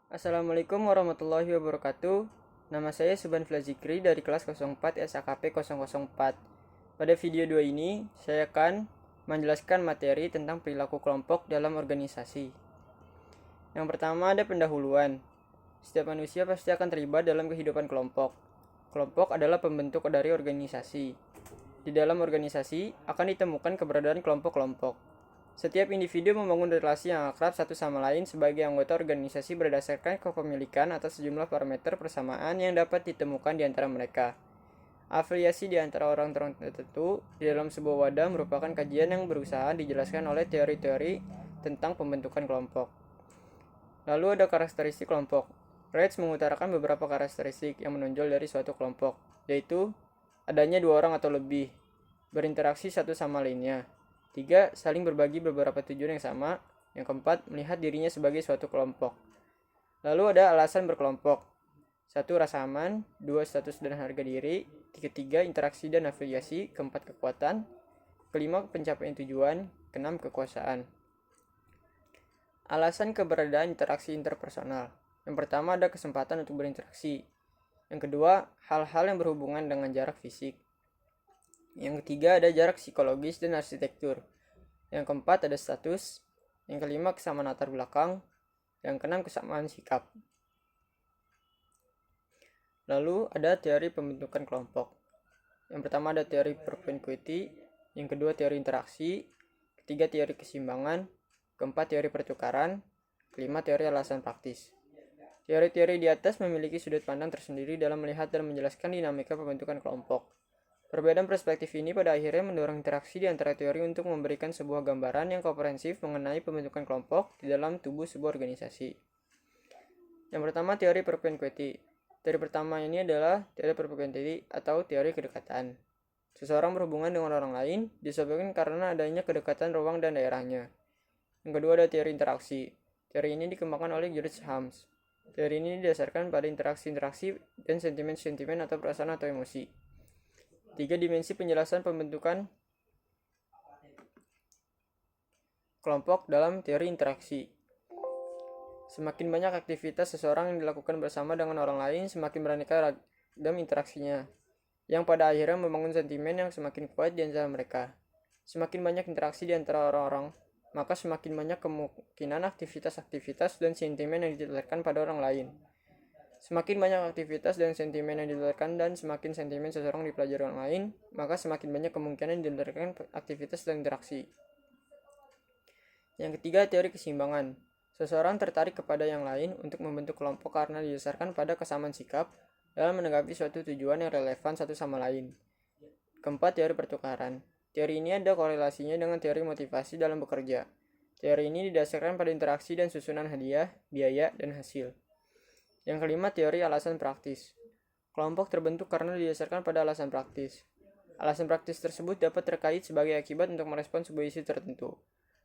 Assalamualaikum warahmatullahi wabarakatuh. Nama saya Suban Flazikri dari kelas 04 SAKP 004. Pada video 2 ini, saya akan menjelaskan materi tentang perilaku kelompok dalam organisasi. Yang pertama ada pendahuluan. Setiap manusia pasti akan terlibat dalam kehidupan kelompok. Kelompok adalah pembentuk dari organisasi. Di dalam organisasi akan ditemukan keberadaan kelompok-kelompok. Setiap individu membangun relasi yang akrab satu sama lain sebagai anggota organisasi berdasarkan kepemilikan atas sejumlah parameter persamaan yang dapat ditemukan di antara mereka. Afiliasi di antara orang tertentu di dalam sebuah wadah merupakan kajian yang berusaha dijelaskan oleh teori-teori tentang pembentukan kelompok. Lalu ada karakteristik kelompok. Reitz mengutarakan beberapa karakteristik yang menonjol dari suatu kelompok, yaitu adanya dua orang atau lebih, berinteraksi satu sama lainnya. 3. Saling berbagi beberapa tujuan yang sama. Yang keempat, melihat dirinya sebagai suatu kelompok. Lalu ada alasan berkelompok. 1. Rasa aman. 2. Status dan harga diri. Ketiga, interaksi dan afiliasi. Keempat, kekuatan. Kelima, pencapaian tujuan. Keenam, kekuasaan. Alasan keberadaan interaksi interpersonal. Yang pertama ada kesempatan untuk berinteraksi. Yang kedua, hal-hal yang berhubungan dengan jarak fisik. Yang ketiga ada jarak psikologis dan arsitektur. Yang keempat ada status. Yang kelima kesamaan latar belakang. Yang keenam kesamaan sikap. Lalu ada teori pembentukan kelompok. Yang pertama ada teori propinquity. Yang kedua teori interaksi. Ketiga teori keseimbangan. Keempat teori pertukaran. Kelima teori alasan praktis. Teori-teori di atas memiliki sudut pandang tersendiri dalam melihat dan menjelaskan dinamika pembentukan kelompok. Perbedaan perspektif ini pada akhirnya mendorong interaksi di antara teori untuk memberikan sebuah gambaran yang komprehensif mengenai pembentukan kelompok di dalam tubuh sebuah organisasi. Yang pertama, teori propinquity. Teori pertama ini adalah teori propinquity atau teori kedekatan. Seseorang berhubungan dengan orang lain disebabkan karena adanya kedekatan ruang dan daerahnya. Yang kedua ada teori interaksi. Teori ini dikembangkan oleh George Hams. Teori ini didasarkan pada interaksi-interaksi dan sentimen-sentimen atau perasaan atau emosi. 3 dimensi penjelasan pembentukan kelompok dalam teori interaksi. Semakin banyak aktivitas seseorang yang dilakukan bersama dengan orang lain, semakin beraneka ragam interaksinya, yang pada akhirnya membangun sentimen yang semakin kuat di antara mereka. Semakin banyak interaksi di antara orang-orang, maka semakin banyak kemungkinan aktivitas-aktivitas dan sentimen yang ditularkan pada orang lain. Semakin banyak aktivitas dan sentimen yang ditularkan dan semakin sentimen seseorang dipelajari orang lain, maka semakin banyak kemungkinan ditularkan aktivitas dan interaksi. Yang ketiga, teori keseimbangan. Seseorang tertarik kepada yang lain untuk membentuk kelompok karena didasarkan pada kesamaan sikap dalam menanggapi suatu tujuan yang relevan satu sama lain. Keempat, teori pertukaran. Teori ini ada korelasinya dengan teori motivasi dalam bekerja. Teori ini didasarkan pada interaksi dan susunan hadiah, biaya, dan hasil. Yang kelima, teori alasan praktis. Kelompok terbentuk karena didasarkan pada alasan praktis. Alasan praktis tersebut dapat terkait sebagai akibat untuk merespons sebuah isu tertentu.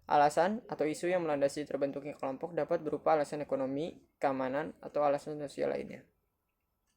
Alasan atau isu yang melandasi terbentuknya kelompok dapat berupa alasan ekonomi, keamanan, atau alasan sosial lainnya.